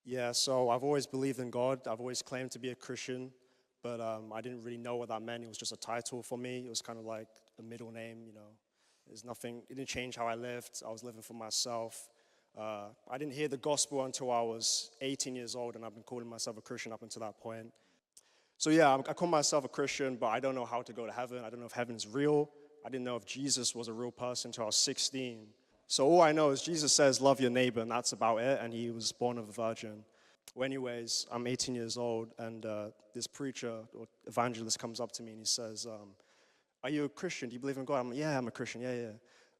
Yeah, so I've always believed in God. I've always claimed to be a Christian, but I didn't really know what that meant. It was just a title for me. It was kind of like a middle name, you know. There's nothing, it didn't change how I lived. I was living for myself. I didn't hear the gospel until I was 18 years old, and I've been calling myself a Christian up until that point. So yeah, I call myself a Christian, but I don't know how to go to heaven. I don't know if heaven's real. I didn't know if Jesus was a real person until I was 16. So all I know is Jesus says, love your neighbor, and that's about it, and he was born of a virgin. Well, anyways, I'm 18 years old, and this preacher or evangelist comes up to me, and he says, are you a Christian? Do you believe in God? I'm like, yeah, I'm a Christian, yeah.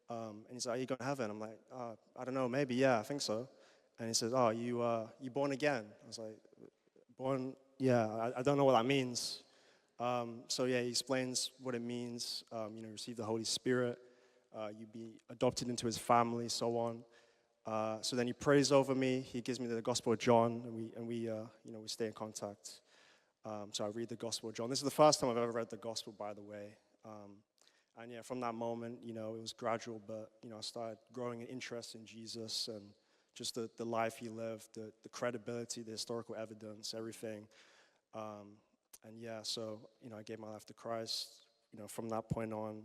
And he's like, are you going to heaven? I'm like, I don't know, maybe, yeah, I think so. And he says, you born again? I was like, born, yeah, I don't know what that means. So yeah, he explains what it means, receive the Holy Spirit, you be adopted into his family, so on. So then he prays over me. He gives me the Gospel of John, and we stay in contact. So I read the Gospel of John. This is the first time I've ever read the Gospel, by the way. And yeah, from that moment, it was gradual, but I started growing an interest in Jesus and just the life he lived, the credibility, the historical evidence, everything. And yeah, so I gave my life to Christ. From that point on,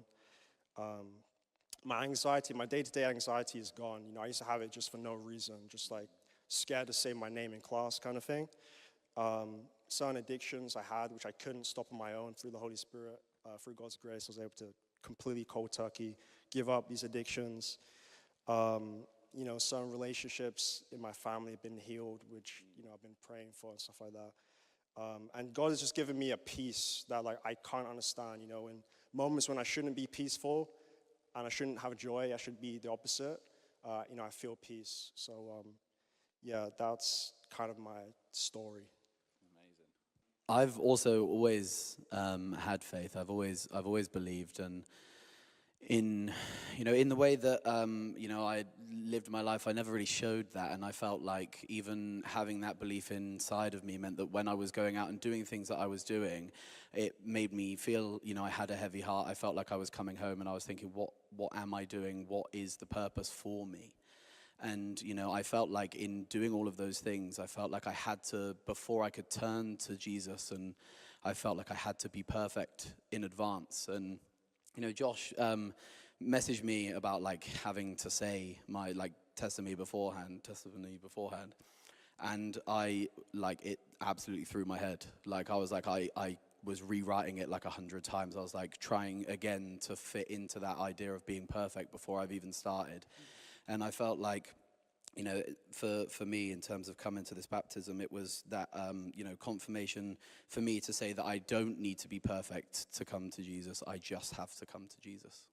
my anxiety, my day-to-day anxiety is gone. I used to have it just for no reason, just like scared to say my name in class kind of thing. Certain addictions I had, which I couldn't stop on my own, through the Holy Spirit, through God's grace, I was able to completely cold turkey give up these addictions. Certain relationships in my family have been healed, which I've been praying for and stuff like that. And God has just given me a peace that I can't understand. In moments when I shouldn't be peaceful and I shouldn't have joy, I should be the opposite. I feel peace. So yeah, that's kind of my story. I've also always had faith. I've always believed, and in the way that I lived my life, I never really showed that, and I felt like even having that belief inside of me meant that when I was going out and doing things that I was doing, it made me feel I had a heavy heart. I felt like I was coming home, and I was thinking, what am I doing? What is the purpose for me? And, I felt like in doing all of those things, I felt like I had to, before I could turn to Jesus, and I felt like I had to be perfect in advance. And, Josh messaged me about having to say my testimony beforehand. And it absolutely threw my head. I was rewriting it 100 times. I was trying again to fit into that idea of being perfect before I've even started. And I felt like, for me, in terms of coming to this baptism, it was that, confirmation for me to say that I don't need to be perfect to come to Jesus. I just have to come to Jesus.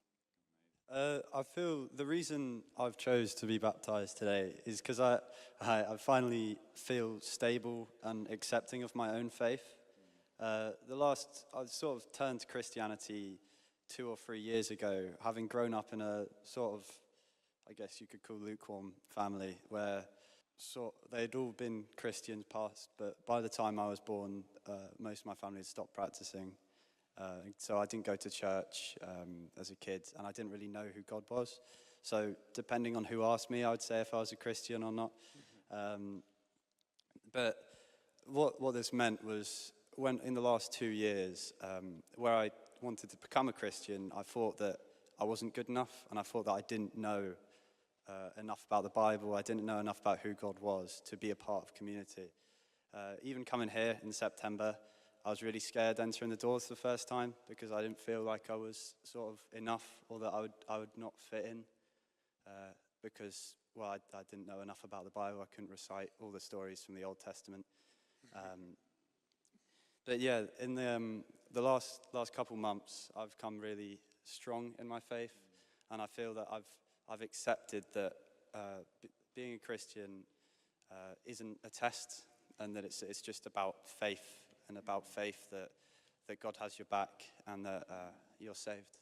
I feel the reason I've chose to be baptized today is because I finally feel stable and accepting of my own faith. I sort of turned to Christianity 2 or 3 years ago, having grown up in a sort of, I guess you could call, lukewarm family, where they'd all been Christians past, but by the time I was born, most of my family had stopped practicing. So I didn't go to church as a kid, and I didn't really know who God was. So depending on who asked me, I would say if I was a Christian or not. But what this meant was, when in the last 2 years, where I wanted to become a Christian, I thought that I wasn't good enough, and I thought that I didn't know enough about the Bible. I didn't know enough about who God was to be a part of community. Even coming here in September, I was really scared entering the doors for the first time, because I didn't feel like I was sort of enough, or that I would not fit in, because I didn't know enough about the Bible. I couldn't recite all the stories from the Old Testament. But yeah, in the last couple months, I've come really strong in my faith, and I feel that I've accepted that being a Christian isn't a test, and that it's just about faith, and about faith that God has your back, and that you're saved.